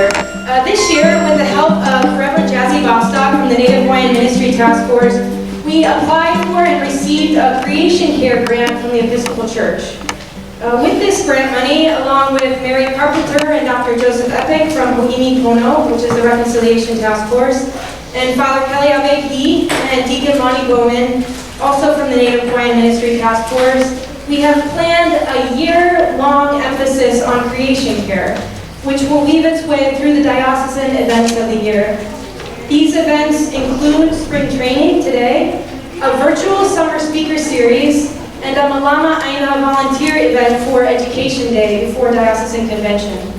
year. This year, with the help of Reverend Jazzy Bostock from the Native Hawaiian Ministry Task Force, we applied for and received a Creation Care grant from the Episcopal Church. With this grant money, along with Mary Carpenter and Dr. Joseph Epic from Huli Plenary, which is the Reconciliation Task Force, and Father Kelly Abegi and Deacon Monty Bowman, also from the Native Hawaiian Ministry Task Force, we have planned a year-long emphasis on creation care, which will weave its way through the diocesan events of the year. These events include spring training today, a virtual summer speaker series, and a Mālama ʻāina volunteer event for Education Day before Diocesan Convention.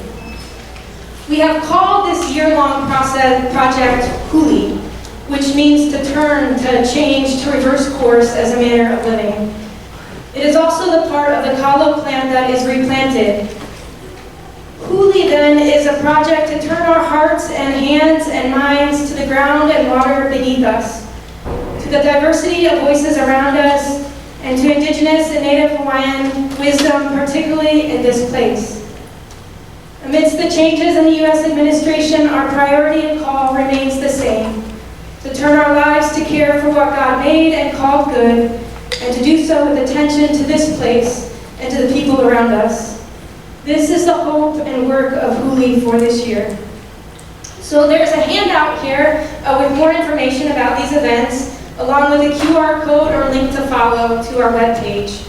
We have called this year-long project Huli, which means to turn, to change, to reverse course as a manner of living. It is also the part of the kalo plant that is replanted. Huli then is a project to turn our hearts and hands and minds to the ground and water beneath us, to the diversity of voices around us, and to Indigenous and Native Hawaiian wisdom, particularly in this place. Amidst the changes in the U.S. administration, our priority and call remains the same, to turn our lives to care for what God made and called good, and to do so with attention to this place and to the people around us. This is the hope and work of Huli for this year. So there's a handout here with more information about these events, along with a QR code or link to follow to our webpage,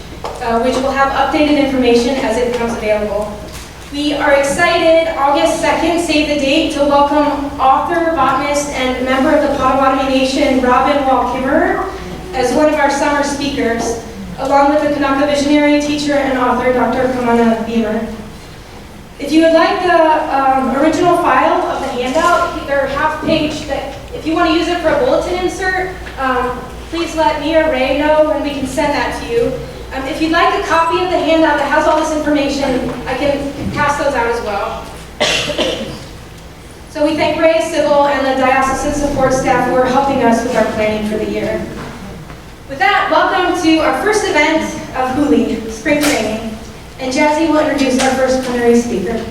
which will have updated information as it becomes available. We are excited, August 2nd, save the date, to welcome author, botanist, and member of the Potawatomi Nation, Robin Wall-Kimmerer, as one of our summer speakers, along with the Kanaka visionary, teacher, and author, Dr. Kamana Beamer. If you would like the original file of the handout, they're half page, that if you want to use it for a bulletin insert, please let me or Ray know and we can send that to you. If you'd like a copy of the handout that has all this information, I can pass those out as well. So we thank Ray, Sybil, and the diocesan support staff who are helping us with our planning for the year. With that, welcome to our first event of Huli, Spring Training. And Jazzy will introduce our first plenary speaker.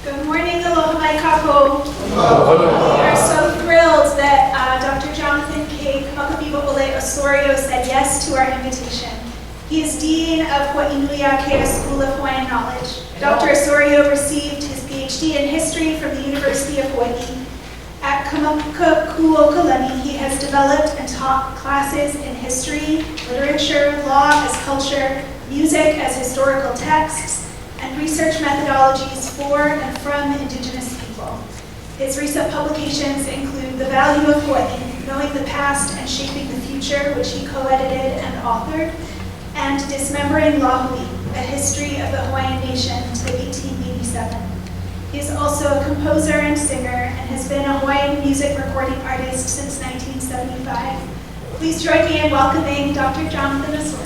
Good morning, aloha mai kakou. We are so thrilled that Dr. Jonathan Kay Kamakawiwoʻole Osorio said yes to our invitation. He is Dean of Hawaiinuiākea School of Hawaiian Knowledge. Dr. Osorio received his PhD in history from the University of Hawaii. At Kamakawiwoʻole, he has developed and taught classes in history, literature, law as culture, music as historical texts, and research methodologies for and from Indigenous people. His recent publications include The Value of Hawaii, Knowing the Past and Shaping the Future, which he co-edited and authored, and Dismembering Lahui, A History of the Hawaiian Nation to 1887. He is also a composer and singer and has been a Hawaiian music recording artist since 1975. Please join me in welcoming Dr. Jonathan Osorio.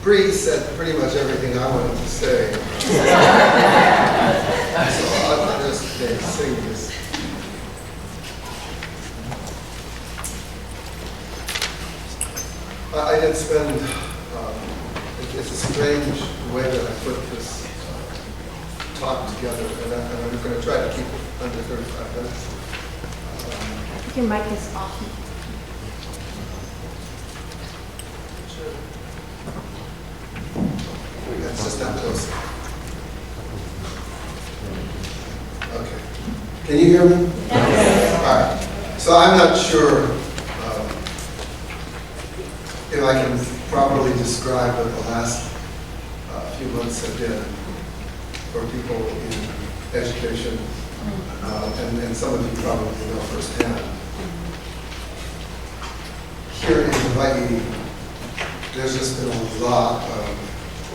Bree said pretty much everything I wanted to say. So I'll just sing this. I did spend, it's a strange way that I put this talk together, and I'm going to try to keep it under 35 minutes. Your mic is off. It's just not close. Okay. Can you hear me? Yes. All right. So I'm not sure if I can properly describe what the last few months have been for people in education, and some of you probably know firsthand. Here in Hawaii, there's just been a lot of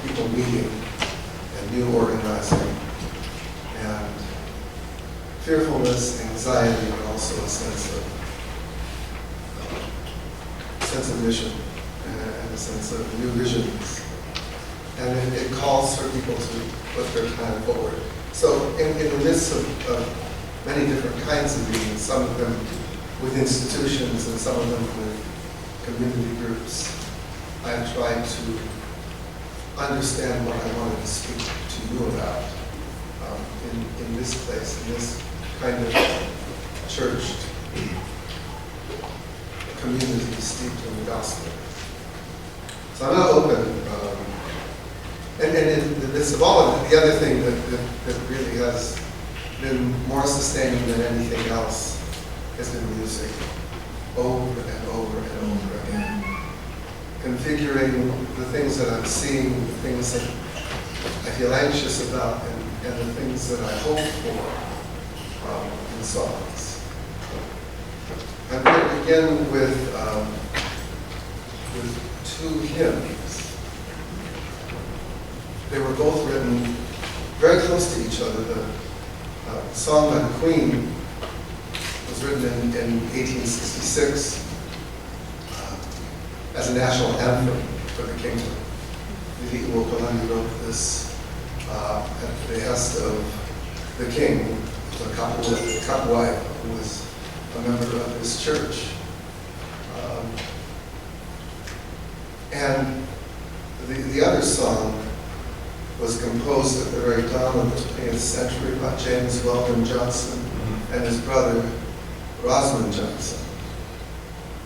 people meeting and new organizing, and fearfulness, anxiety, but also a sense of mission and a sense of new visions. And it calls for people to put their plan forward. So in the midst of many different kinds of meetings, some of them with institutions and some of them with community groups, I've tried to understand what I wanted to speak to you about in this place, in this kind of church community steeped in the gospel. So I'm not open. And in the midst of all of it, the other thing that really has been more sustaining than anything else has been music, over and over and over again. Configuring the things that I'm seeing, the things that I feel anxious about, and the things that I hope for in songs. I'm going to begin with two hymns. They were both written very close to each other. The song by the Queen was written in 1866 as a national anthem for the kingdom. Huli Plenary wrote this at the behest of the king, Kay Kamakawiwoʻole, who was a member of his church. And the other song was composed at the very dawn of the 20th century by James Weldon Johnson and his brother, Rosamond Johnson.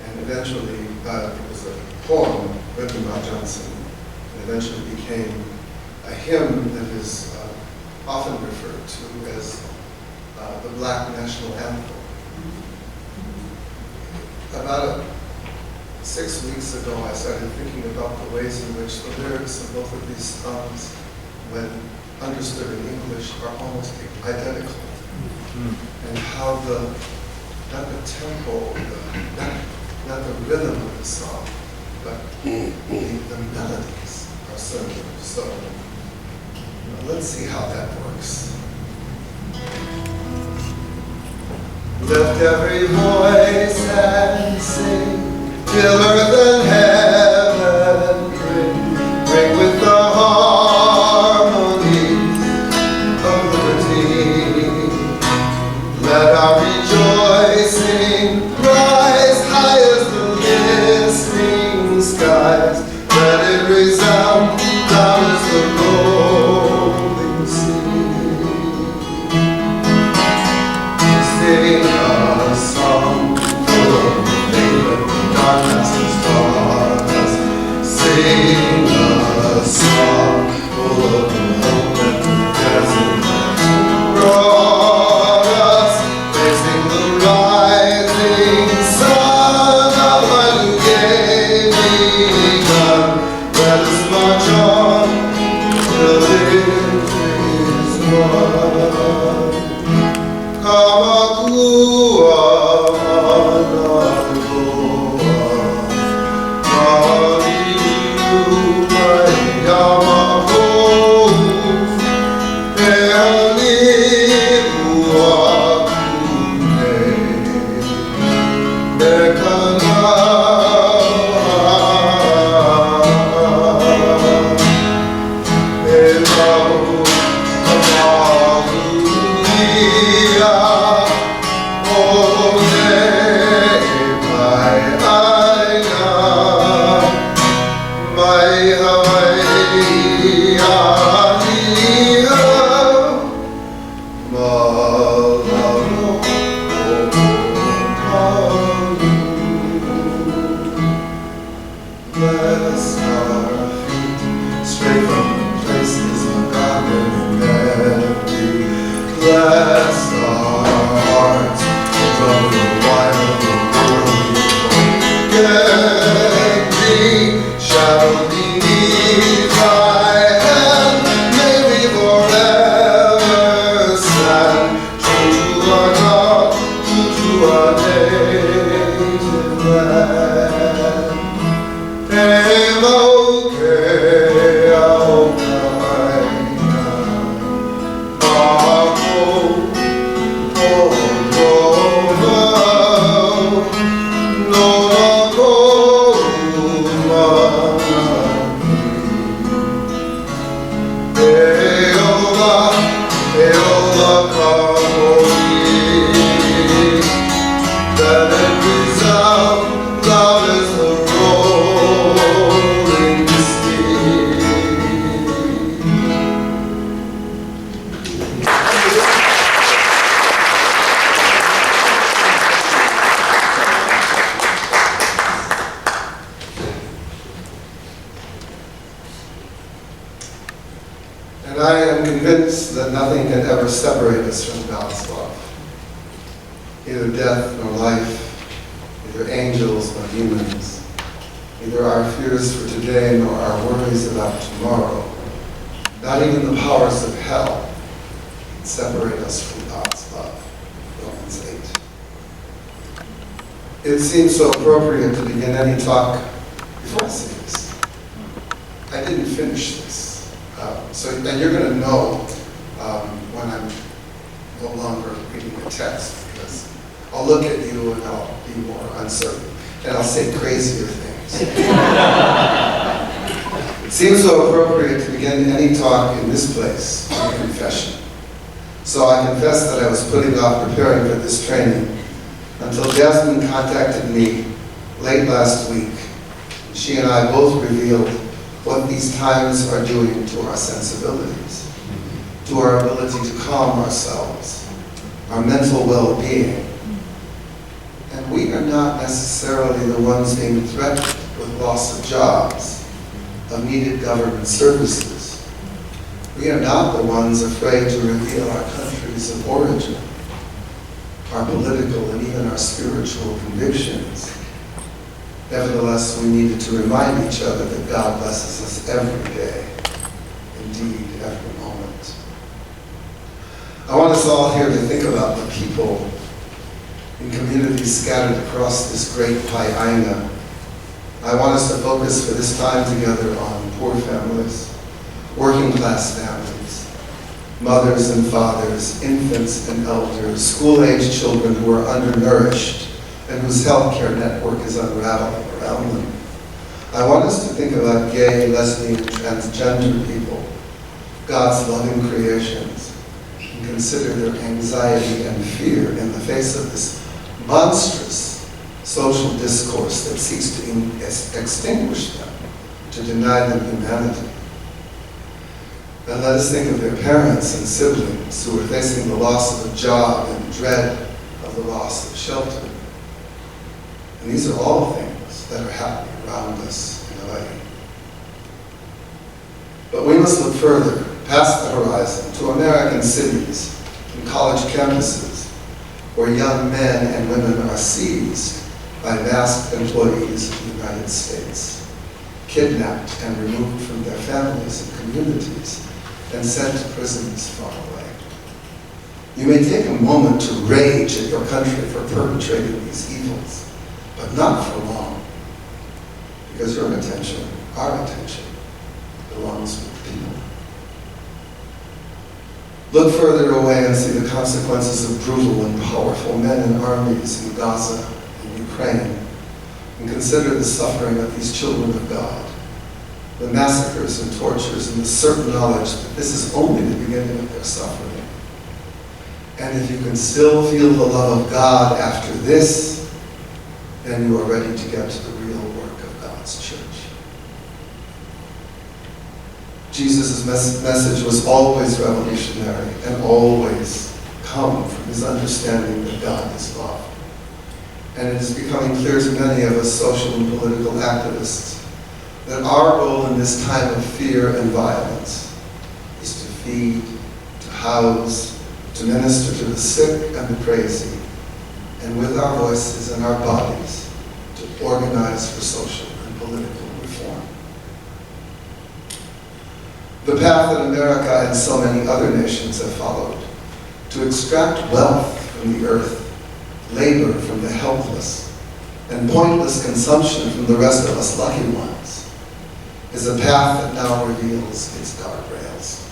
And eventually, it was a poem written by Johnson, and eventually became a hymn that is often referred to as the Black National Anthem. About 6 weeks ago, I started thinking about the ways in which the lyrics of both of these songs, when understood in English, are almost identical. And how not the tempo, not the rhythm of the song, but the melodies are similar. So let's see how that works. Lift every voice and sing, till earth and heaven ring with the harmony of liberty. Let our rejoicing rise high as the listening skies. Let it resound down as the rolling sea. Sing a song full of faith that darkness has taught us. Sing a song full of hope that the desert has brought us. Facing the rising sun of a new day begun. Let us march on till victory is won. Kamakua managoa, Haliu mai yamaho, e haliu akune, e kana. Bless our feet straight from the places of God and empty. Bless our hearts from the wine of the world. Get thee, shadow beneath thy hand. May we forever stand true to our God, true to our native land. convinced that nothing can ever separate us from God's love. Neither death nor life, neither angels nor demons, neither our fears for today nor our worries about tomorrow, not even the powers of hell can separate us from God's love. Romans 8. It seems so appropriate to begin any talk before I say this. I didn't finish this. And you're going to know when I'm no longer reading the text, because I'll look at you and I'll be more uncertain, and I'll say crazier things. It seems so appropriate to begin any talk in this place with confession. So I confess that I was putting off preparing for this training until Jasmine contacted me late last week. She and I both revealed what these times are doing to our sensibilities, to our ability to calm ourselves, our mental well-being. And we are not necessarily the ones being threatened with loss of jobs, of needed government services. We are not the ones afraid to reveal our countries of origin, our political and even our spiritual convictions. Nevertheless, we needed to remind each other that God blesses us every day, indeed every moment. I want us all here to think about the people in communities scattered across this great ʻāina. I want us to focus for this time together on poor families, working class families, mothers and fathers, infants and elders, school-aged children who are undernourished, and whose healthcare network is unraveling around them. I want us to think about gay, lesbian, transgender people, God's loving creations, and consider their anxiety and fear in the face of this monstrous social discourse that seeks to extinguish them, to deny them humanity. And let us think of their parents and siblings who are facing the loss of a job and dread of the loss of shelter. And these are all things that are happening around us in Hawaii. But we must look further, past the horizon, to American cities and college campuses, where young men and women are seized by masked employees of the United States, kidnapped and removed from their families and communities, and sent to prisons far away. You may take a moment to rage at your country for perpetrating these evils, but not for long, because your attention, our attention, belongs with people. Look further away and see the consequences of brutal and powerful men in armies in Gaza and Ukraine, and consider the suffering of these children of God, the massacres and tortures, and the certain knowledge that this is only the beginning of their suffering. And if you can still feel the love of God after this, then you are ready to get to the real work of God's church. Jesus' message was always revolutionary and always come from his understanding that God is love. And it is becoming clear to many of us social and political activists that our role in this time of fear and violence is to feed, to house, to minister to the sick and the crazy, and with our voices and our bodies, to organize for social and political reform. The path that America and so many other nations have followed, to extract wealth from the earth, labor from the helpless, and pointless consumption from the rest of us lucky ones, is a path that now reveals its guardrails.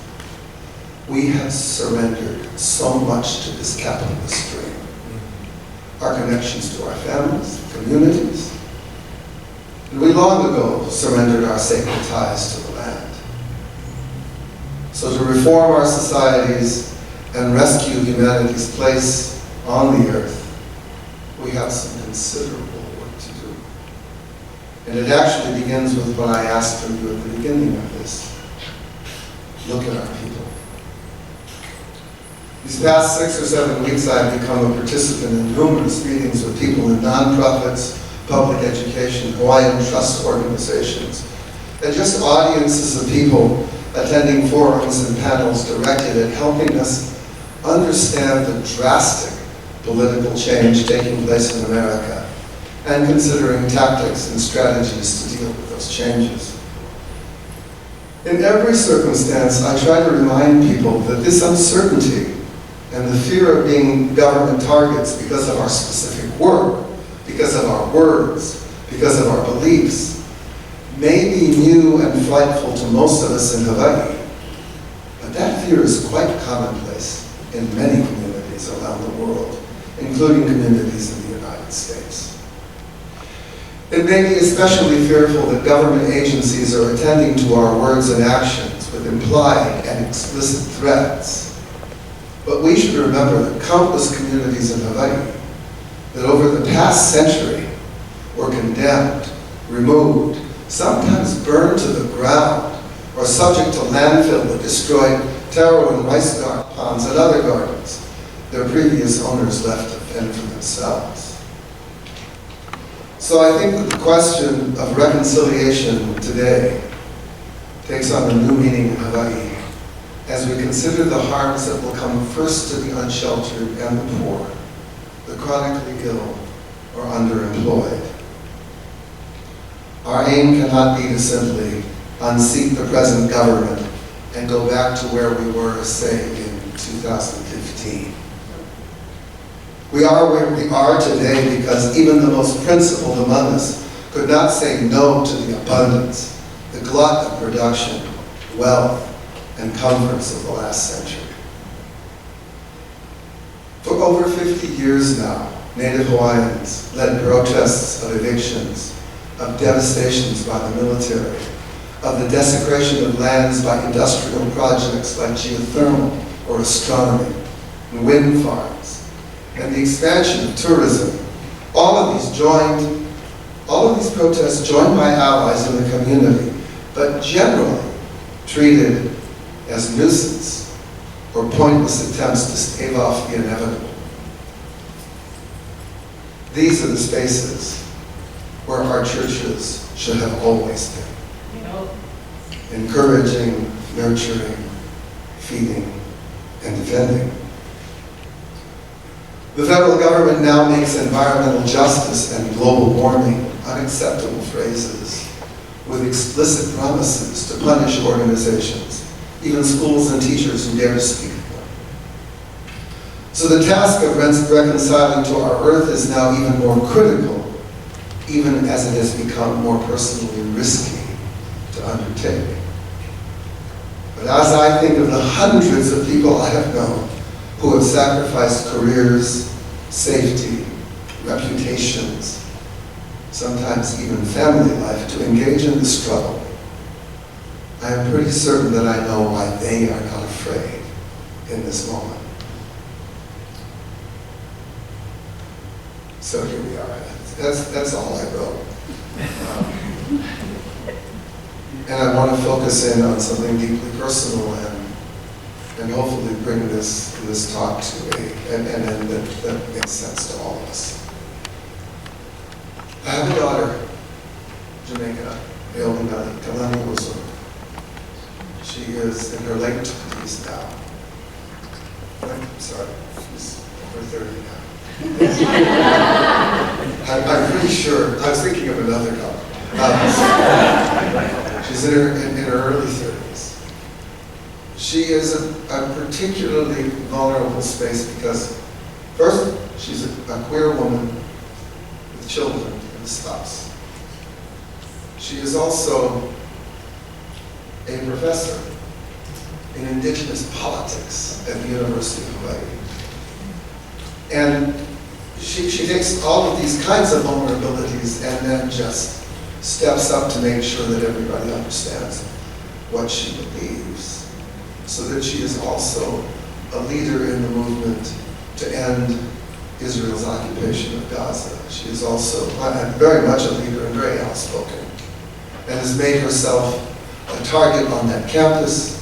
We have surrendered so much to this capitalist dream. Our connections to our families, communities, and we long ago surrendered our sacred ties to the land. So to reform our societies and rescue humanity's place on the earth, we have some considerable work to do. And it actually begins with what I asked from you at the beginning of this. Look at our people. These past 6 or 7 weeks, I've become a participant in numerous meetings with people in nonprofits, public education, Hawaiian trust organizations, and just audiences of people attending forums and panels directed at helping us understand the drastic political change taking place in America and considering tactics and strategies to deal with those changes. In every circumstance, I try to remind people that this uncertainty and the fear of being government targets because of our specific work, because of our words, because of our beliefs, may be new and frightful to most of us in Hawaii, but that fear is quite commonplace in many communities around the world, including communities in the United States. It may be especially fearful that government agencies are attending to our words and actions with implied and explicit threats. But we should remember that countless communities in Hawaii that over the past century were condemned, removed, sometimes burned to the ground, or subject to landfill that destroyed taro and rice ponds and other gardens their previous owners left to fend for themselves. So I think that the question of reconciliation today takes on a new meaning in Hawaii as we consider the harms that will come first to the unsheltered and the poor, the chronically ill or underemployed. Our aim cannot be to simply unseat the present government and go back to where we were, say, in 2015. We are where we are today because even the most principled among us could not say no to the abundance, the glut of production, wealth, and comforts of the last century. For over 50 years now, Native Hawaiians led protests of evictions, of devastations by the military, of the desecration of lands by industrial projects like geothermal or astronomy, and wind farms, and the expansion of tourism. All of these protests joined by allies in the community, but generally treated as nuisance or pointless attempts to stave off the inevitable. These are the spaces where our churches should have always been. Encouraging, nurturing, feeding, and defending. The federal government now makes environmental justice and global warming unacceptable phrases with explicit promises to punish organizations, even schools and teachers who dare to speak of them. So the task of reconciling to our earth is now even more critical, even as it has become more personally risky to undertake. But as I think of the hundreds of people I have known who have sacrificed careers, safety, reputations, sometimes even family life to engage in the struggle, I am pretty certain that I know why they are not afraid in this moment. So here we are. That's all I wrote. And I want to focus in on something deeply personal and hopefully bring this talk to an end that makes sense to all of us. I have a daughter, Jamaica, Ailmanai, Kalani Osorio. She is in her late 20s now. I'm sorry, she's over 30 now. I'm pretty sure, I was thinking of another daughter. She's in her early 30s. She is a particularly vulnerable space because, first, she's a queer woman with children and a spouse. She is also a professor in indigenous politics at the University of Hawaii. And she takes all of these kinds of vulnerabilities and then just steps up to make sure that everybody understands what she believes, so that she is also a leader in the movement to end Israel's occupation of Gaza. She is also very much a leader and very outspoken, and has made herself a target on that campus,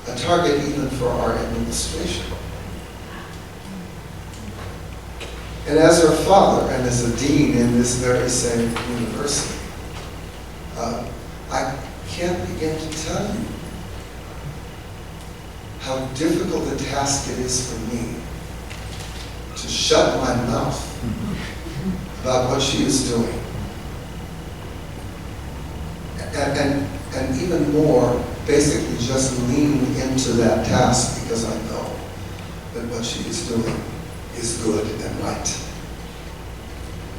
a target even for our administration. And as her father and as a dean in this very same university, I can't begin to tell you how difficult a task it is for me to shut my mouth about what she is doing. And even more, basically just lean into that task because I know that what she is doing is good and right.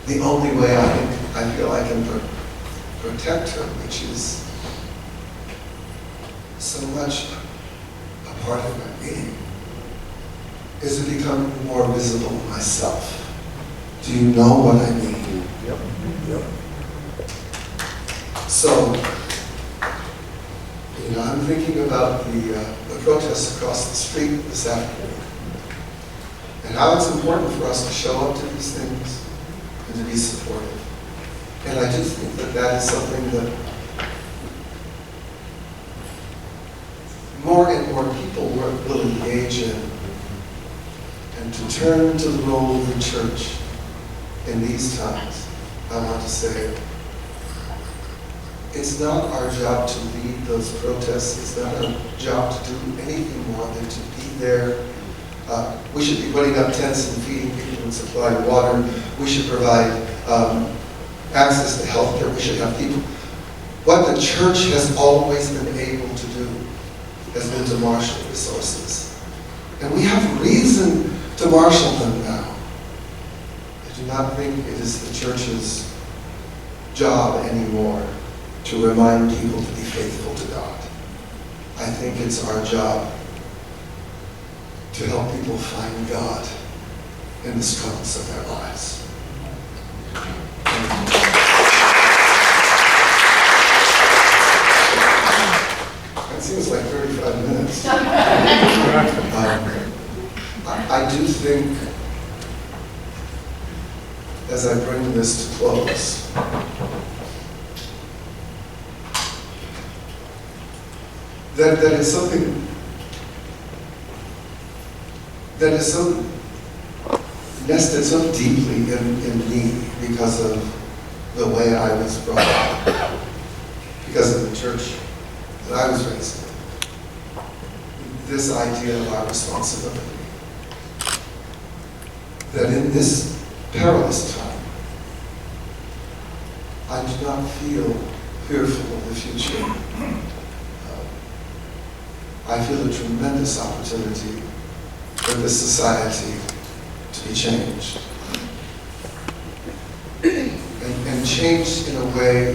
The only way I feel I can protect her, which is so much a part of my being, is to become more visible myself. Do you know what I mean? Yep. Yep. So, I'm thinking about the protests across the street this afternoon, and how it's important for us to show up to these things and to be supportive. And I just think that that is something that more and more people will engage in, and to turn to the role of the church in these times. I want to say, it's not our job to lead those protests. It's not our job to do anything more than to be there. We should be putting up tents and feeding people and supplying water. We should provide access to health care. We should have people. What the church has always been able to do has been to marshal resources. And we have reason to marshal them now. I do not think it is the church's job anymore to remind people to be faithful to God. I think it's our job to help people find God in the struggles of their lives. It seems like 35 minutes. I do think, as I bring this to close, that is something that is so nested so deeply in me because of the way I was brought up, because of the church that I was raised in. This idea of our responsibility. That in this perilous time, I do not feel fearful of the future. I feel a tremendous opportunity for this society to be changed. And changed in a way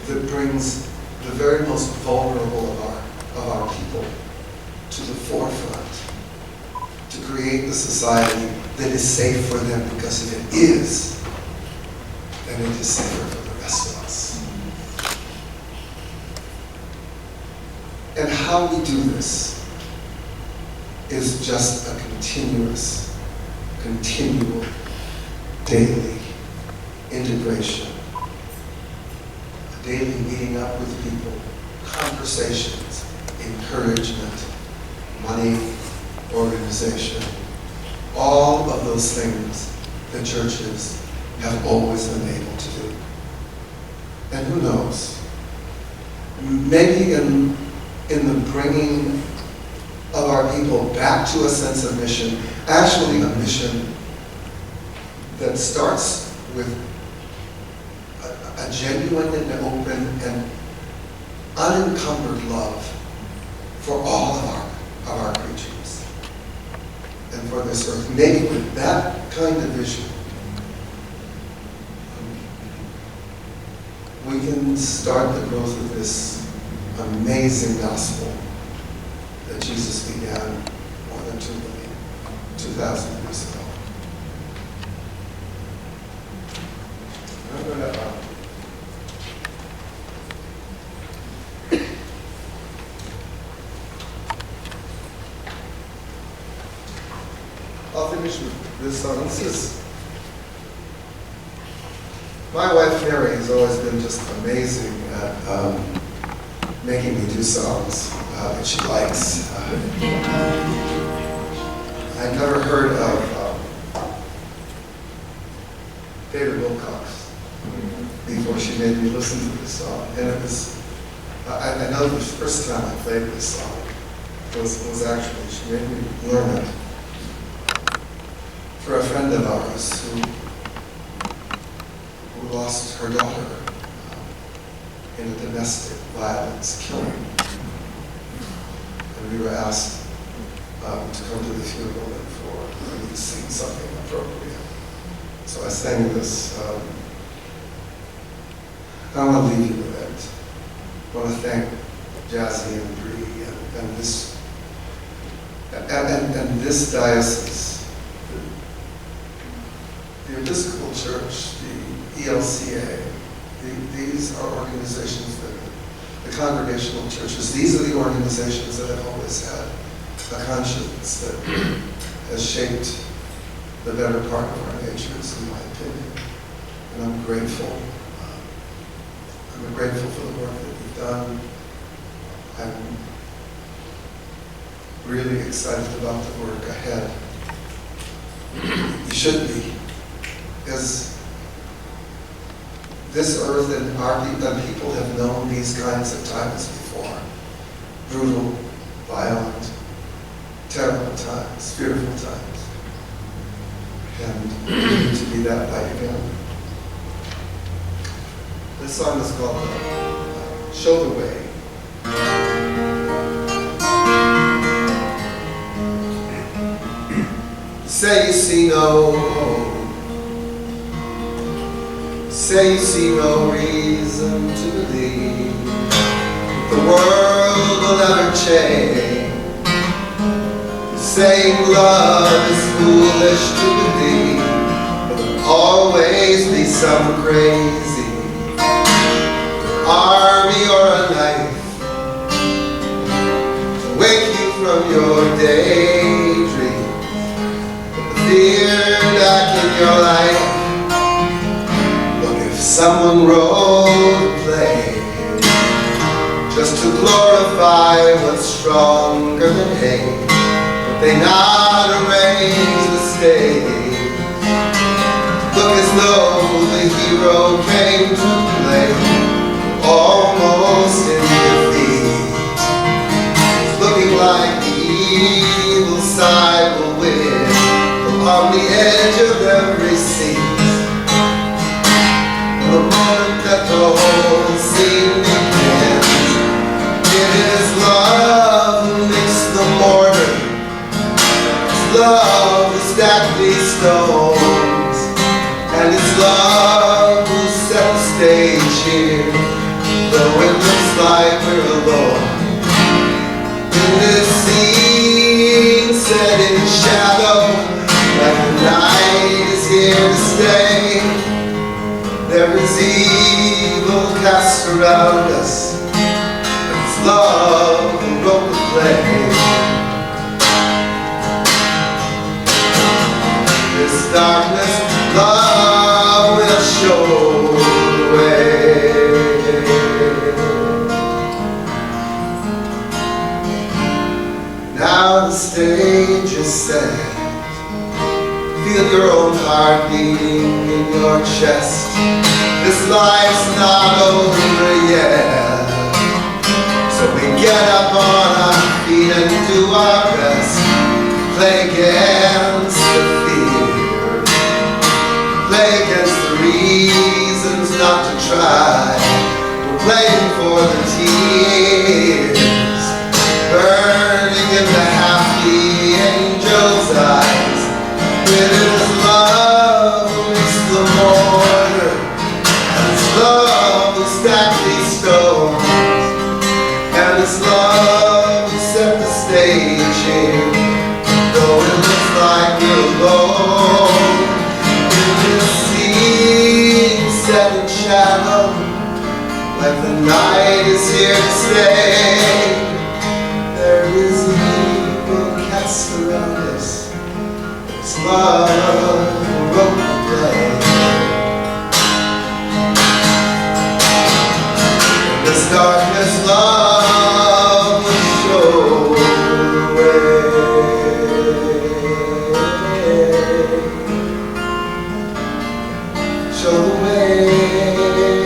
that brings the very most vulnerable of our people to the forefront, to create a society that is safe for them, because if it is, then it is safer for the rest of us. And how we do this is just a continual, daily integration, a daily meeting up with people, conversations, encouragement, money, organization, all of those things that churches have always been able to do. And who knows, maybe in the bringing of our people back to a sense of mission, actually a mission that starts with a genuine and open and unencumbered love for all of our creatures and for this earth. Maybe with that kind of vision, we can start the growth of this amazing gospel that Jesus began more than 2,000 years ago. I'll finish with this song. This is, my wife Mary has always been just amazing at making me do songs that she likes. I'd never heard of David Wilcox. before she made me listen to this song. And it was, I know the first time I played this song was actually, she made me learn it for a friend of ours who lost her daughter in a domestic violence killing. And we were asked to come to the funeral and for me to sing something appropriate. So I sang this. I want to leave you with it. I want to thank Jazzy and Bree and this and this diocese, the Episcopal Church, the ELCA. These are organizations that the congregational churches. These are the organizations that have always had a conscience that has shaped the better part of our natures, in my opinion. And I'm grateful. I'm grateful for the work that you've done. I'm really excited about the work ahead. You should be, because this earth and our people have known these kinds of times before. Brutal, violent, terrible times, fearful times. And we need to be that light again. This song is called Show the Way. Say you see no reason to believe the world will ever change. Saying love is foolish to believe there'll always be some crazy army or a knife to wake you from your daydream. Fear back in your life. Look, if someone wrote a play just to glorify what's stronger than hate, but they not arrange the stage. Look as though the hero came to play, almost in defeat. It's looking like the evil side will win. On the edge of every seat, the moment that the whole scene begins, it is love who makes the mortar, it's love who stacks these stones, and it's love who set the stage here, though it looks like we're alone. In this scene set in shadow, like the night is here to stay, there is evil cast around us, and it's love who wrote the play. This darkness, love will show the way. Now the stage is set. Feel your own heart beating in your chest. This life's not over yet. So we get up on our feet and do our best. Play against the fear. Play against the reasons not to try. We're playing for the tears burning in the happy angel's eyes. It is love who makes the mortar, and it's love who stacks these stones, and it's love who set the stage here, though it looks like we're alone. In this scene set in shadow, like the night is here to stay, there is evil cast around us. Love wrote the play. In this darkness, love will show the way. Show the way.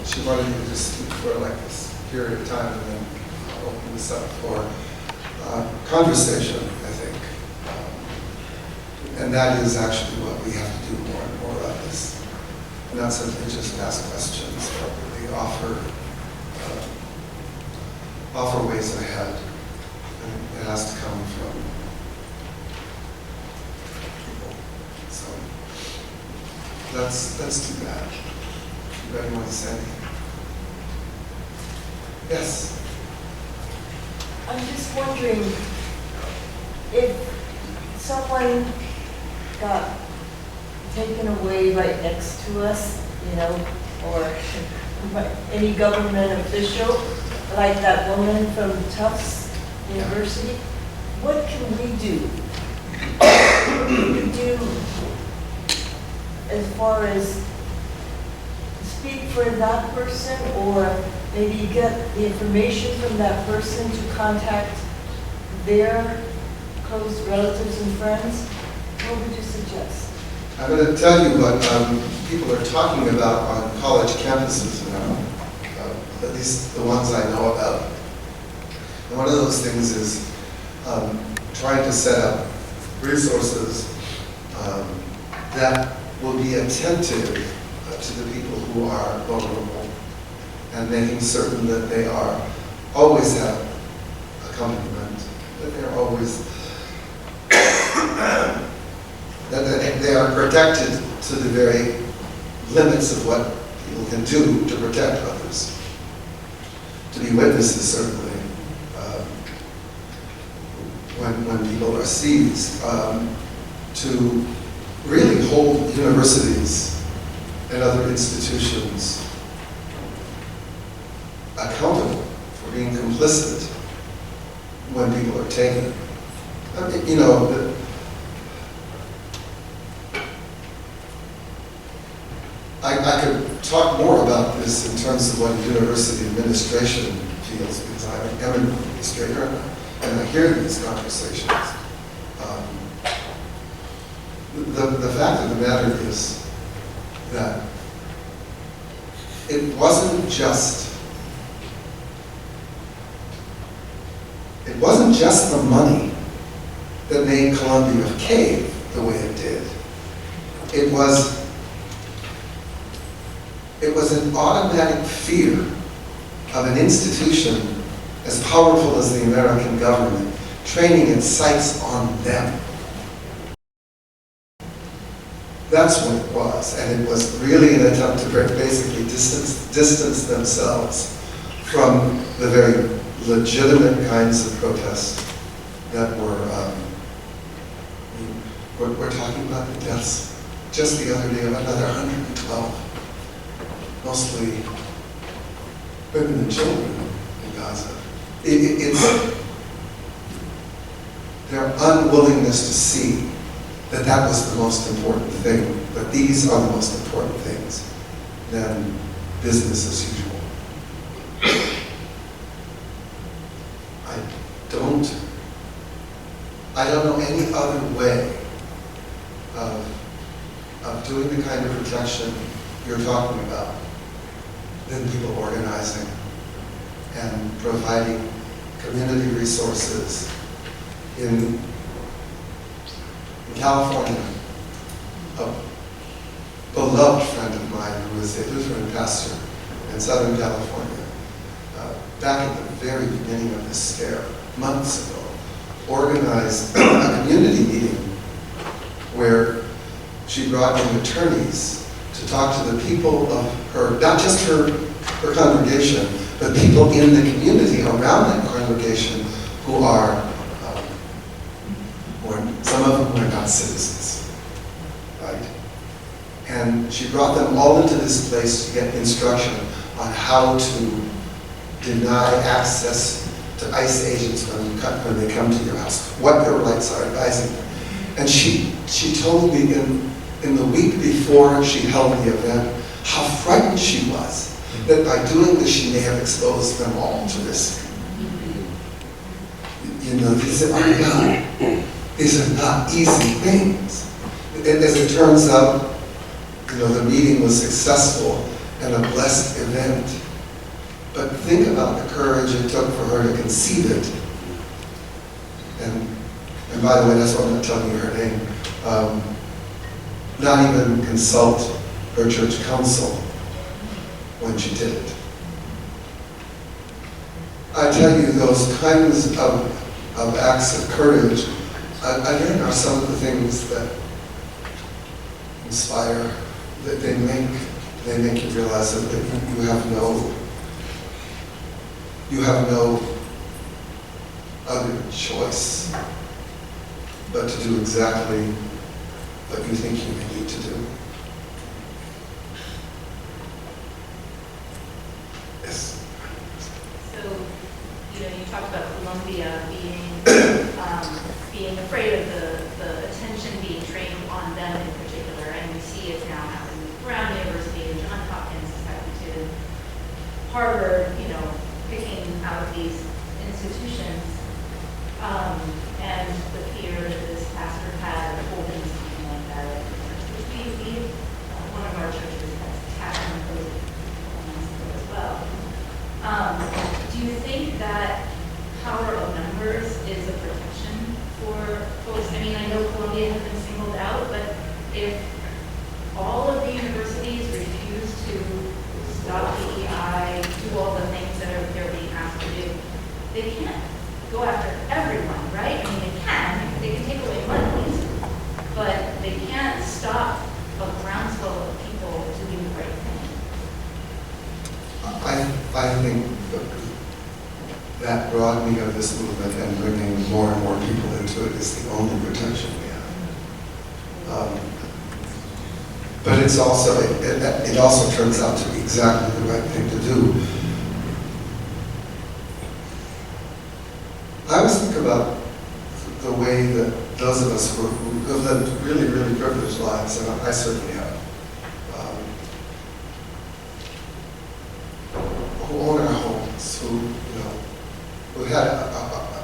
she wanted me to just speak for like this period of time and then I'll open this up for conversation, I think. And that is actually what we have to do more and more of this. Not simply just ask questions, but really offer ways ahead. And it has to come from people. So let's do that. Anybody want to say anything? Yes? I'm just wondering if someone got taken away right next to us, you know, or any government official, like that woman from Tufts University, what can we do? What can we do as far as speak for that person, or maybe get the information from that person to contact their close relatives and friends? What would you suggest? I'm going to tell you what people are talking about on college campuses now, at least the ones I know about. And one of those things is trying to set up resources that will be attentive to the people who are vulnerable, and making certain that they always have accompaniment, that they're always that they are protected to the very limits of what people can do to protect others. To be witnesses, certainly, when people are seized, to really hold universities and other institutions accountable for being complicit when people are taken. I mean, you know, I could talk more about this in terms of what university administration feels, because I am an administrator and I hear these conversations. The fact of the matter is that it wasn't just the money that made Columbia cave the way it did. It was an automatic fear of an institution as powerful as the American government training its sights on them. That's what it was, and it was really an attempt to basically distance themselves from the very legitimate kinds of protests that were, we're talking about the deaths just the other day of another 112, mostly women and children in Gaza. It's their unwillingness to see that that was the most important thing, that these are the most important things, than business as usual. I don't know any other way of doing the kind of protection you're talking about than people organizing and providing community resources. In California, a beloved friend of mine who is a Lutheran pastor in Southern California, back at the very beginning of this scare, months ago, organized a community meeting where she brought in attorneys to talk to the people of her, not just her congregation, but people in the community around that congregation who are, some of them are not citizens, right? And she brought them all into this place to get instruction on how to deny access to ICE agents when they come to your house, what their rights are, advising them. And she told me in the week before she held the event how frightened she was that by doing this she may have exposed them all to risk. You know, these are not easy things. As it turns out, you know, the meeting was successful, and a blessed event. But think about the courage it took for her to conceive it. And by the way, that's why I'm not telling you her name. Not even consult her church council when she did it. I tell you, those kinds of acts of courage, again, are some of the things that inspire, that they make you realize that you have no other choice but to do exactly what you think you need to do. Yes. So, you talked about Colombia being afraid of the attention being trained on them in particular, and we see it now happening with Brown University and Johns Hopkins is having to Harvard, picking out of these institutions, and the fear that this pastor had of holding something like that, which we one of our churches has happened as well. Do you think that power of numbers is a protection for folks? I mean, I know Columbia has been singled out, but if all of the universities refuse to stop DEI, do all the things that they're being asked to do, they can't go after everyone, right? I mean, they can take away money, but they can't stop a groundswell of people doing the right thing. I think that broadening of this movement and bringing more and more people into it is the only protection we have. But it's also, it also turns out to be exactly the right thing to do. I always think about the way that those of us who have lived really, really privileged lives, and I certainly have, who own our homes, who had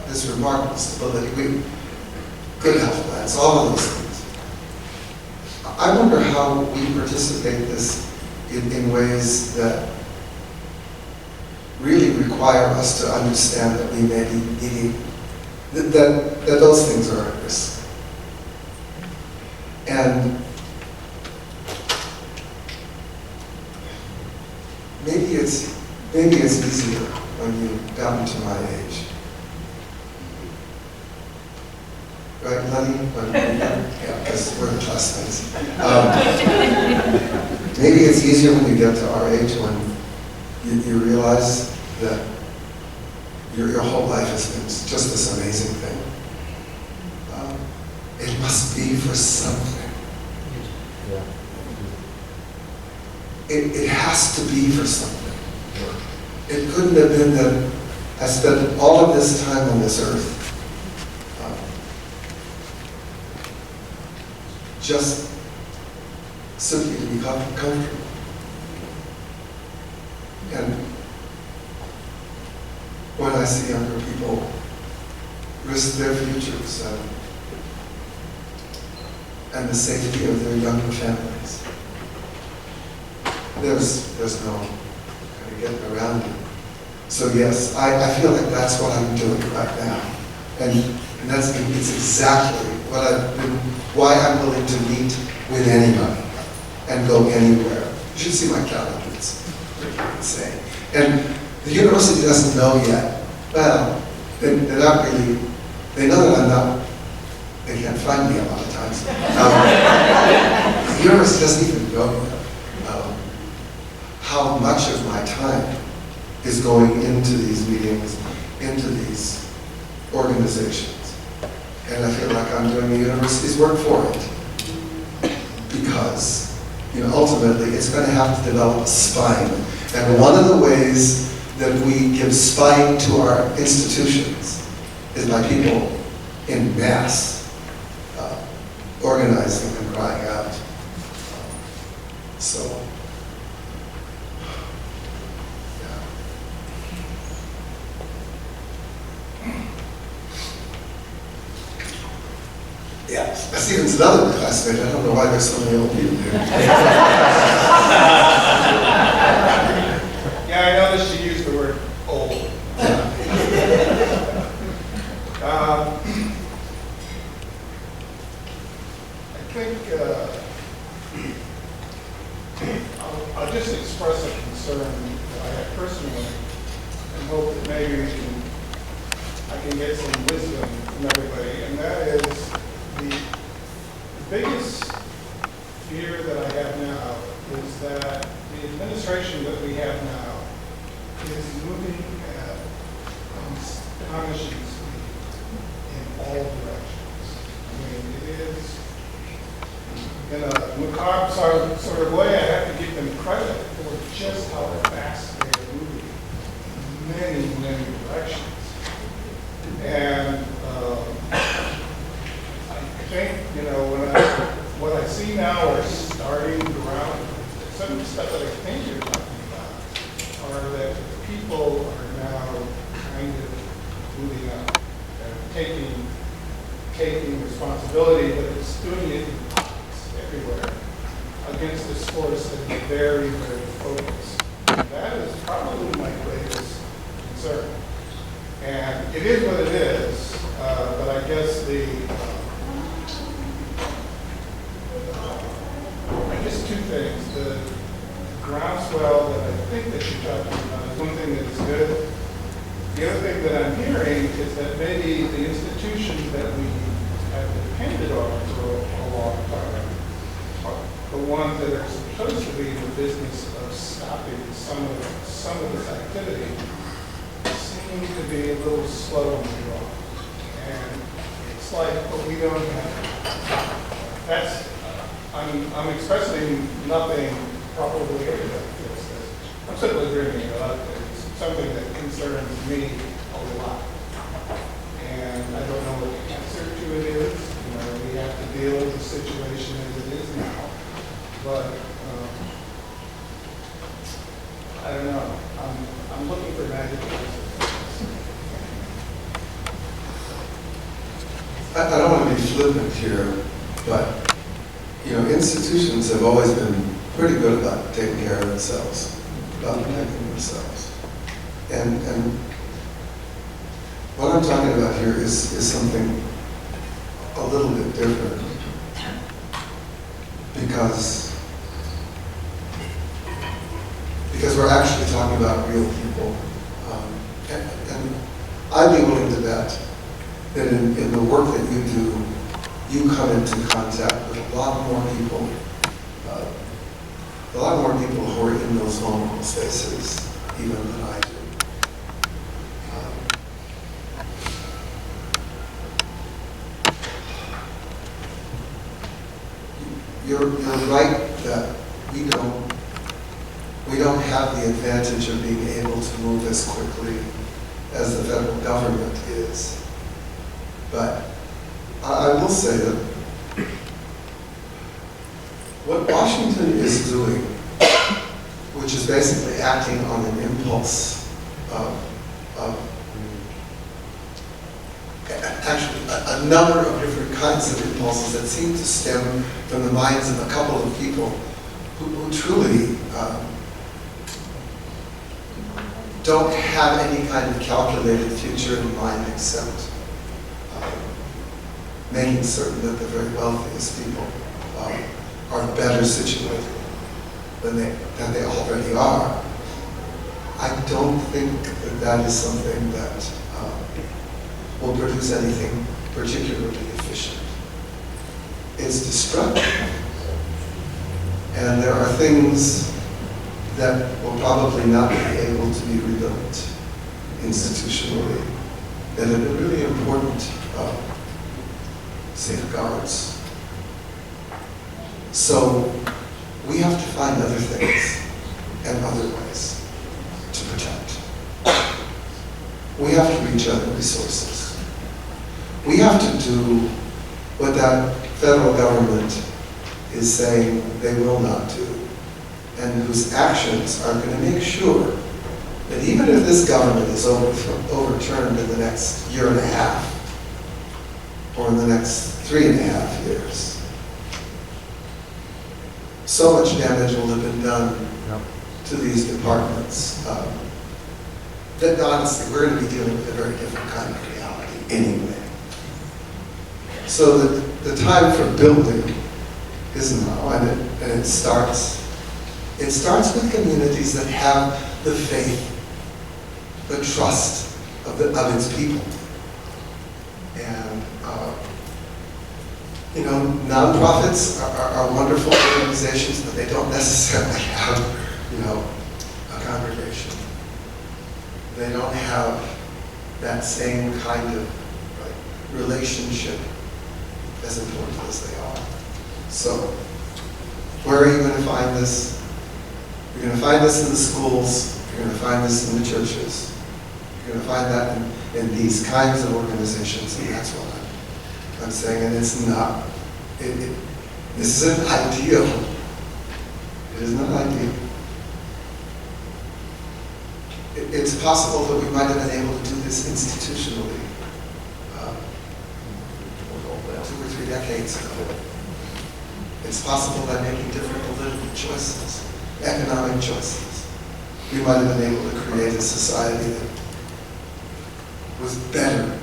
this remarkable stability, good health plans, all of those things. I wonder how we participate this in ways that really require us to understand that we may be needing, that those things are at risk. And maybe it's easier when you down to my age. Right, Lenny? Yeah, because we're classmates. Maybe it's easier when you get to our age when you realize that your whole life has been just this amazing thing. It must be for something. Yeah. It has to be for something. It couldn't have been that I spent all of this time on this earth just simply to be comfortable. And when I see younger people risk their futures and the safety of their younger families, there's no kind of getting around it. So yes, I feel like that's what I'm doing right now. And it's exactly why I'm willing to meet with anybody and go anywhere. You should see my calendar, it's pretty insane. And the university doesn't know yet. Well, they're not really, they know that I'm not, they can't find me a lot of times. The university doesn't even know how much of my time is going into these meetings, into these organizations. And I feel like I'm doing the university's work for it. Because, ultimately it's going to have to develop a spine. And one of the ways that we give spine to our institutions is by people in mass organizing and crying out. So, yeah, Stephen's another classmate. I don't know why there's so many old people here. that I have personally, and hope that maybe I can get some wisdom from everybody, and that is the biggest fear that I have now is that the administration that we have now is moving at astonishing speed in all directions. I mean, it is, in a macabre sort of way, I have to give them credit for just how fast they are moving in many, many directions. And I think, you know, what I see now are starting around, some of the stuff that I think you're talking about are that people are now kind of moving up and taking responsibility, but it's doing it in pockets everywhere against this force that is very, very focused. And that is probably my greatest concern. And it is what it is, but I guess two things. The groundswell that I think that you're talking about is one thing that is good. The other thing that I'm hearing is that maybe the institutions that we have depended on for a long time are the ones that are supposed to be in the business of stopping some of this activity seem to be a little slow on the draw. And it's like, but we don't have, that's, I'm expressing nothing probably like this. I'm simply bringing it up. It's something that concerns me a lot. And I don't know what the answer to it is. You know, we have to deal with the situation as it is now. But I don't know. I'm looking for magic answers. I don't want to be flippant here, but you know, institutions have always been pretty good about taking care of themselves, about protecting themselves. And what I'm talking about here is something a little bit different, because we're actually talking about real people. And I'd be willing to bet that in the work that you do, you come into contact with a lot more people who are in those vulnerable spaces, even than I do. You're right that we don't have the advantage of being able to move as quickly as the federal government is. But I will say that what Washington is doing, which is basically acting on an impulse of actually a number of different kinds of impulses that seem to stem from the minds of a couple of people who truly don't have any kind of calculated future in mind except making certain that the very wealthiest people are better situated than they already are. I don't think that is something that will produce anything particularly efficient. It's destructive. And there are things that will probably not be able to be rebuilt institutionally that have been really important safeguards. So we have to find other things and other ways to protect. We have to reach other resources. We have to do what that federal government is saying they will not do, and whose actions are going to make sure that even if this government is overturned in the next year and a half, or in the next 3.5 years, so much damage will have been done to these departments that honestly we're going to be dealing with a very different kind of reality anyway. So the time for building is now, and it starts with communities that have the faith, the trust of its people. And, you know, nonprofits are wonderful organizations, but they don't necessarily have, you know, a congregation. They don't have that same kind of relationship as important as they are. So, where are you going to find this? You're going to find this in the schools. You're going to find this in the churches. You're going to find that in these kinds of organizations, and that's what I'm saying. And it's not. This isn't ideal. It is not ideal. It's possible that we might have been able to do this institutionally 2 or 3 decades ago. It's possible by making different political choices, economic choices. We might have been able to create a society that was better.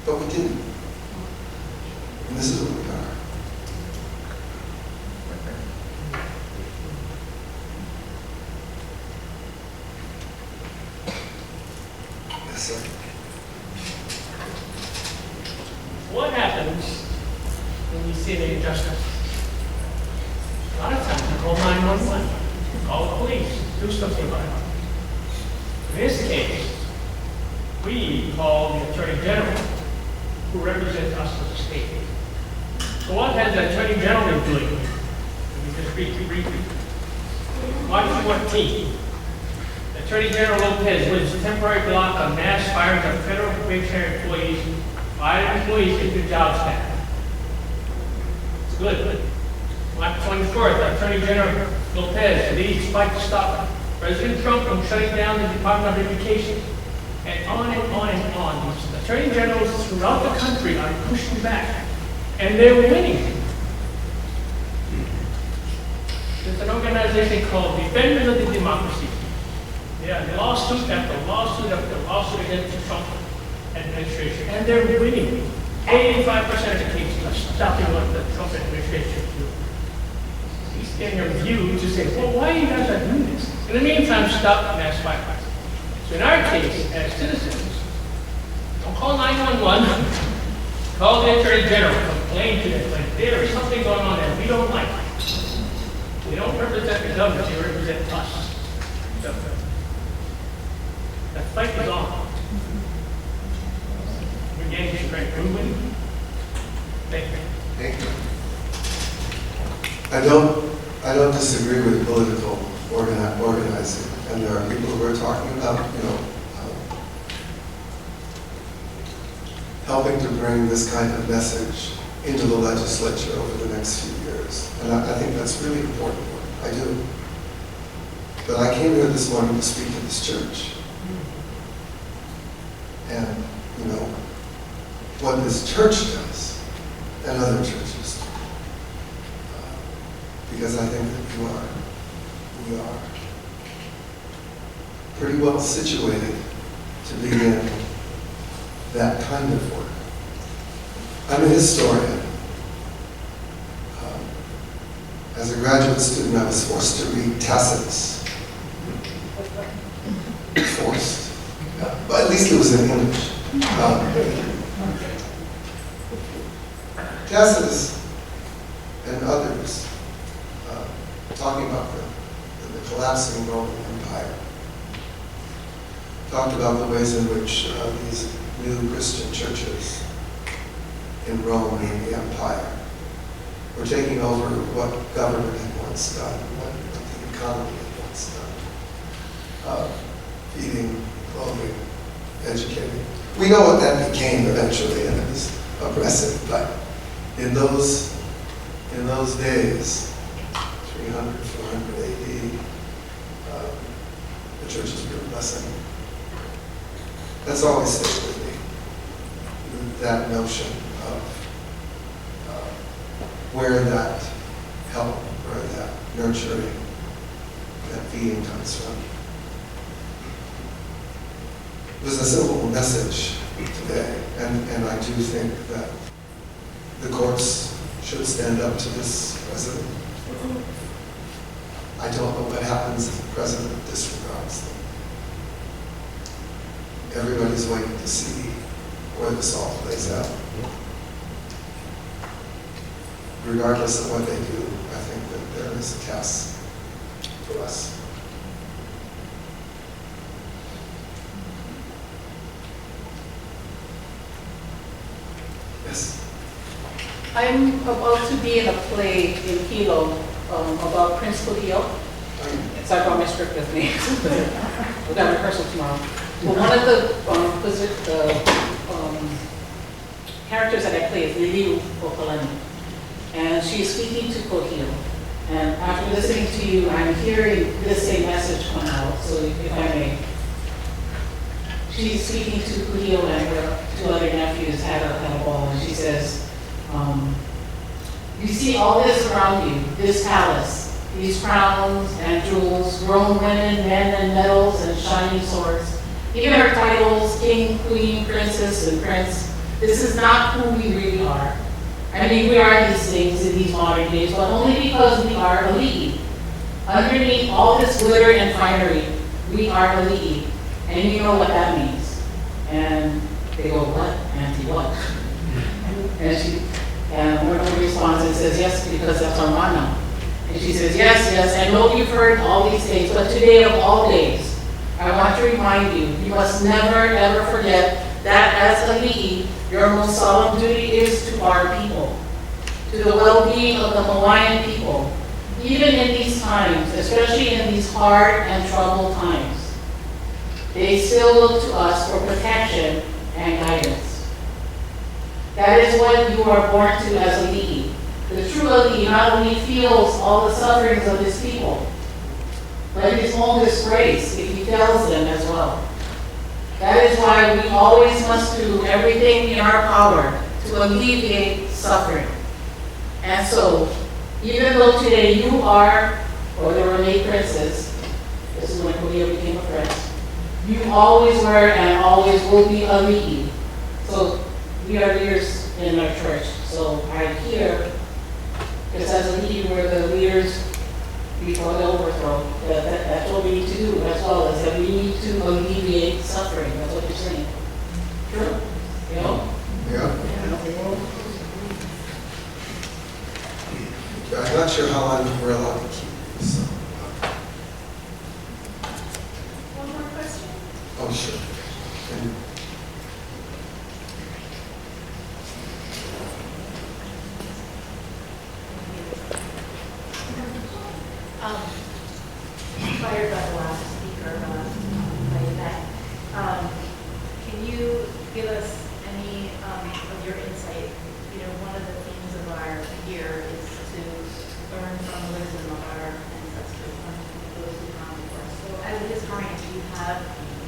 But we didn't. And this is what we are. Yes, sir. What happens when you see an injustice? A lot of times you call 911, call the police, do something about it. In this case, we call the Attorney General, who represents us as a state. So what has the Attorney General been doing? Let me just read briefly. March 14th, Attorney General Lopez wins temporary block on mass firing of federal probationary employees, fired employees into jobs back. It's good. March 24th, Attorney General Lopez leads fight to stop President Trump from shutting down the Department of Education, and on and on and on. Attorney Generals throughout the country are pushing back, and they're winning. There's an organization called Defenders of the Democracy. Yeah, lawsuit after lawsuit after lawsuit against the Trump administration, and they're winning. 85% of the cases are stopping what the Trump administration do. He's getting a view to say, well, why are you guys not doing this? In the meantime, stop mass violence. So in our case, as citizens, don't call 911, call the Attorney General, complain to them, like there is something going on that we don't like. We don't represent the government, they represent us. So, that fight is on. We're getting straight. We're winning. Thank you. Thank you. I don't disagree with political organizing, and there are people who are talking about, you know, helping to bring this kind of message into the legislature over the next few years, and I think that's really important work. I do. But I came here this morning to speak to this church, and you know what this church does, and other churches do. Because I think that we are pretty well situated to begin that kind of work. I'm a historian. As a graduate student, I was forced to read Tacitus. Forced. But at least it was in English. Tacitus and others talking about the collapsing Roman Empire. Talked about the ways in which these new Christian churches in Rome and in the empire were taking over what government had once done, what the economy had once done. Feeding, clothing, educating. We know what that became eventually, and it was oppressive, but in those days, 300, 400 AD, the churches were a blessing. That's always stayed with me, that notion of where that help, where that nurturing, that feeding comes from. It was a simple message today, and I do think that the courts should stand up to this president. I I don't know what happens if the president disregards them. Everybody's waiting to see where this all plays out. Regardless of what they do, I think that there is a task for us. Yes? I'm about to be in a play in Hilo about Prince Kuhio. So I brought my script with me. We've got rehearsal tomorrow. But one of the characters that I play is Liliu Opalani. And she is speaking to Kuhio. And after listening to you, I'm hearing this same message come out, so if I may. She's speaking to Kuhio and her two other nephews had a ball, and she says, you see all this around you, this palace, these crowns and jewels, grown women, men, and medals and shining swords, even our titles, king, queen, princess, and prince. This is not who we really are. I mean, we are these things in these modern days, but only because we are ali'i. Underneath all this glitter and finery, we are ali'i. And you know what that means. And they go, what? Auntie, what? And one of her responds and says, yes, because that's our mana. And she says, yes, yes, I know you've heard all these things, but today of all days, I want to remind you, you must never, ever forget that as ali'i, your most solemn duty is to our people, to the well-being of the Hawaiian people, even in these times, especially in these hard and troubled times. They still look to us for protection and guidance. That is what you are born to as ali'i. The true ali'i not only feels all the sufferings of his people, but his own disgrace if he fails them as well. That is why we always must do everything in our power to alleviate suffering. And so, even though today you are, or there were made princes, this is when Kuhio became a prince, you always were and always will be ali'i. So, we are leaders in our church. So, I hear, because as ali'i, we're the leaders before the overthrow. That's what we need to do as well, is that we need to alleviate suffering. That's what you're saying. True? You know? Yeah. I'm not sure how long we're allowed to keep this. So. One more question? Oh, sure. And Inspired by the last speaker, by that, can you give us any of your insight? You know, one of the themes of our year is to learn from the wisdom of our ancestors, from those who come before us. So as a historian, do you have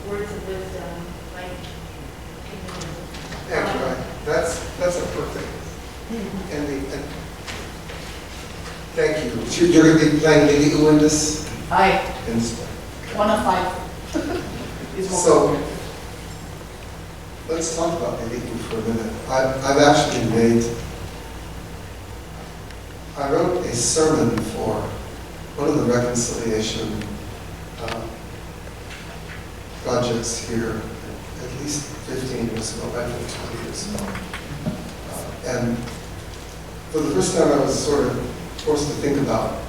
words of wisdom, like, yeah, right. That's a perfect. And thank you. You're going to be playing Liliu in this? Hi. In this play. Okay. 1 of 5. So, let's talk about Liliu for a minute. I've actually I wrote a sermon for one of the reconciliation projects here at least 15 years ago, about 20 years ago. And for the first time I was sort of forced to think about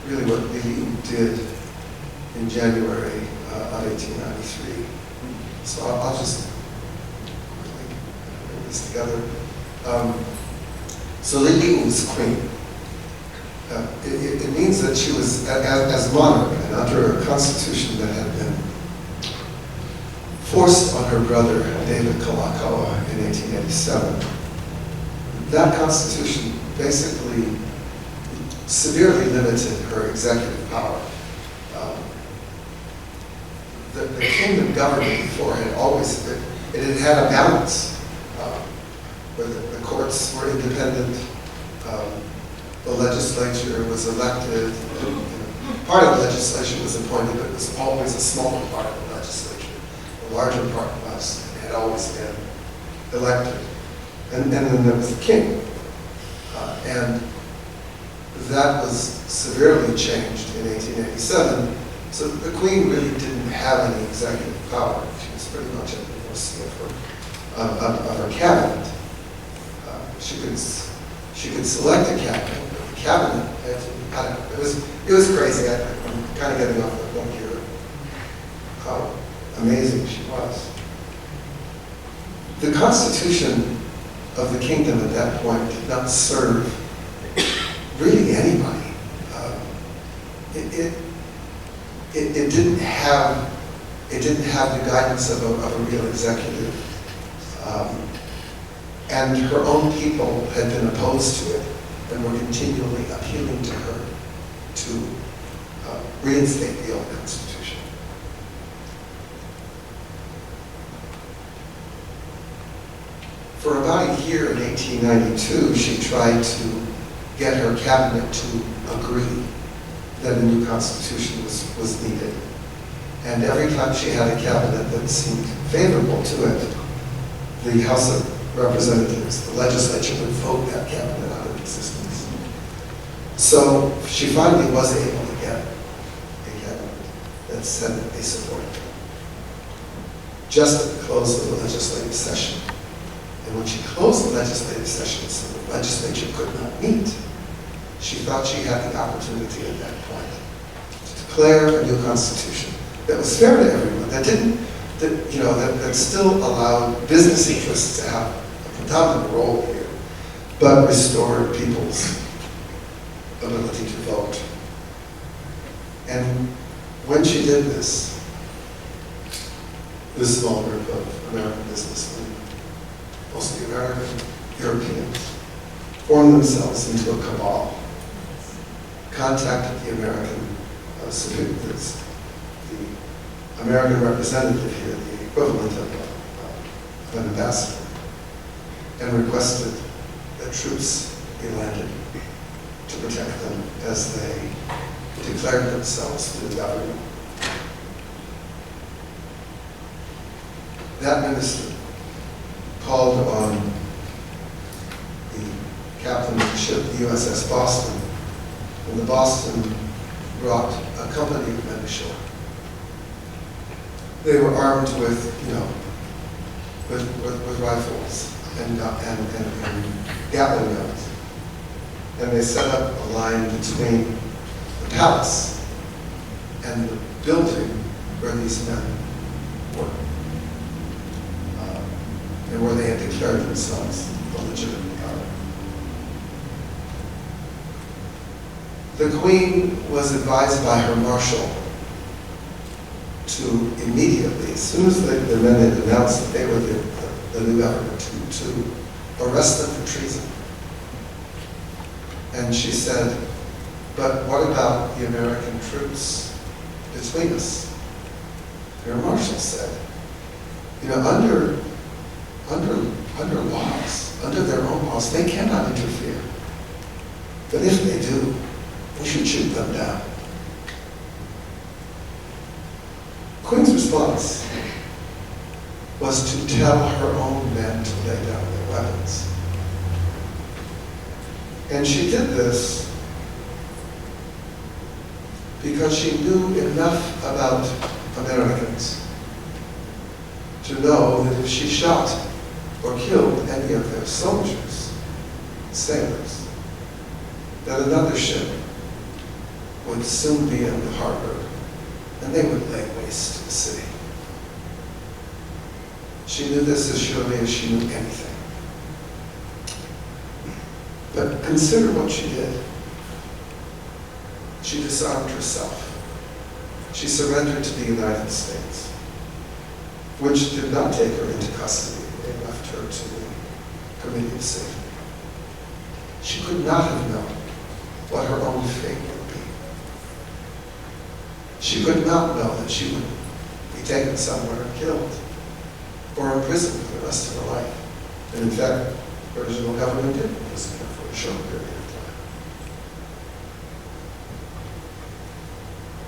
really what Liliu did in January of 1893. So I'll just quickly bring this together. So Liliu was queen. It means that she was, as monarch, and under a constitution that had been forced on her brother, David Kalakaua, in 1887. That constitution basically severely limited her executive power. The kingdom government before had always, it had a balance, where the courts were independent, the legislature was elected, part of the legislation was appointed, but it was always a smaller part of the legislature. The larger part had always been elected. And then there was the king. And that was severely changed in 1887. So the Queen really didn't have any executive power. She was pretty much at the mercy of her cabinet. She could select a cabinet, but the cabinet had to, I don't know, it was crazy. I'm kind of getting off the point here. How amazing she was. The Constitution of the kingdom at that point did not serve really anybody. It didn't have the guidance of a real executive, and her own people had been opposed to it and were continually appealing to her to reinstate the old Constitution. For about a year in 1892, she tried to get her cabinet to agree that a new constitution was needed. And every time she had a cabinet that seemed favorable to it, the House of Representatives, the legislature, would vote that cabinet out of existence. So she finally was able to get a cabinet that said that they supported it. Just at the close of the legislative session. And when she closed the legislative session so the legislature could not meet, she thought she had the opportunity at that point to declare a new constitution that was fair to everyone, that still allowed business interests to have a predominant role here, but restored people's ability to vote. And when she did this small group of American businessmen, mostly American, Europeans, formed themselves into a cabal, contacted the American the American representative here, the equivalent of an ambassador, and requested that troops be landed to protect them as they declared themselves to the government. That minister called on the captain of the ship, the USS Boston, and the Boston brought a company of men ashore. They were armed with, with rifles and Gatling guns. And they set up a line between the palace and the building where these men were, and where they had declared themselves the legitimate government. The Queen was advised by her marshal to immediately, as soon as the men had announced that they were the new government, to arrest them for treason. And she said, but what about the American troops between us? Her marshal said, under laws, under their own laws, they cannot interfere. But if they do, we should shoot them down. Queen's response was to tell her own men to lay down their weapons. And she did this because she knew enough about Americans to know that if she shot or killed any of their soldiers, sailors, that another ship would soon be in the harbor and they would lay waste to the city. She knew this as surely as she knew anything. But consider what she did. She disarmed herself. She surrendered to the United States, which did not take her into custody. They left her to the Committee of Safety. She could not have known what her own fate would be. She could not know that she would be taken somewhere and killed, or imprisoned for the rest of her life. And in fact, the original government did imprison her for a short period of time.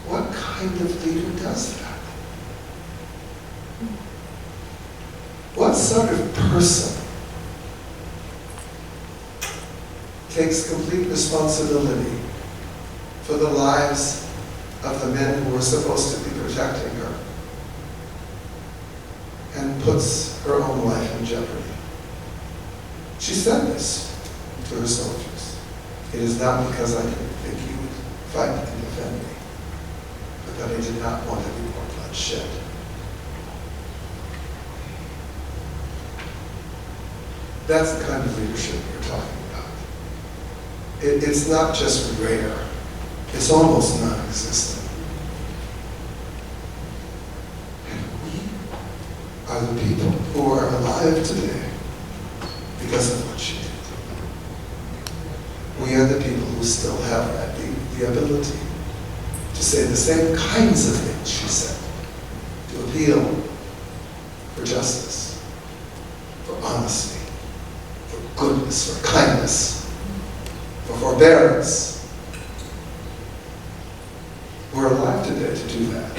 What kind of leader does that? What sort of person takes complete responsibility for the lives of the men who were supposed to be protecting her, and puts her own life in jeopardy. She said this to her soldiers. It is not because I didn't think you would fight and defend me, but that I did not want any more bloodshed. That's the kind of leadership we're talking about. It's not just rare, it's almost non-existent. And we are the people who are alive today because of what she did. We are the people who still have the ability to say the same kinds of things she said, to appeal for justice, for honesty, for goodness, for kindness, for forbearance. We're alive today to do that.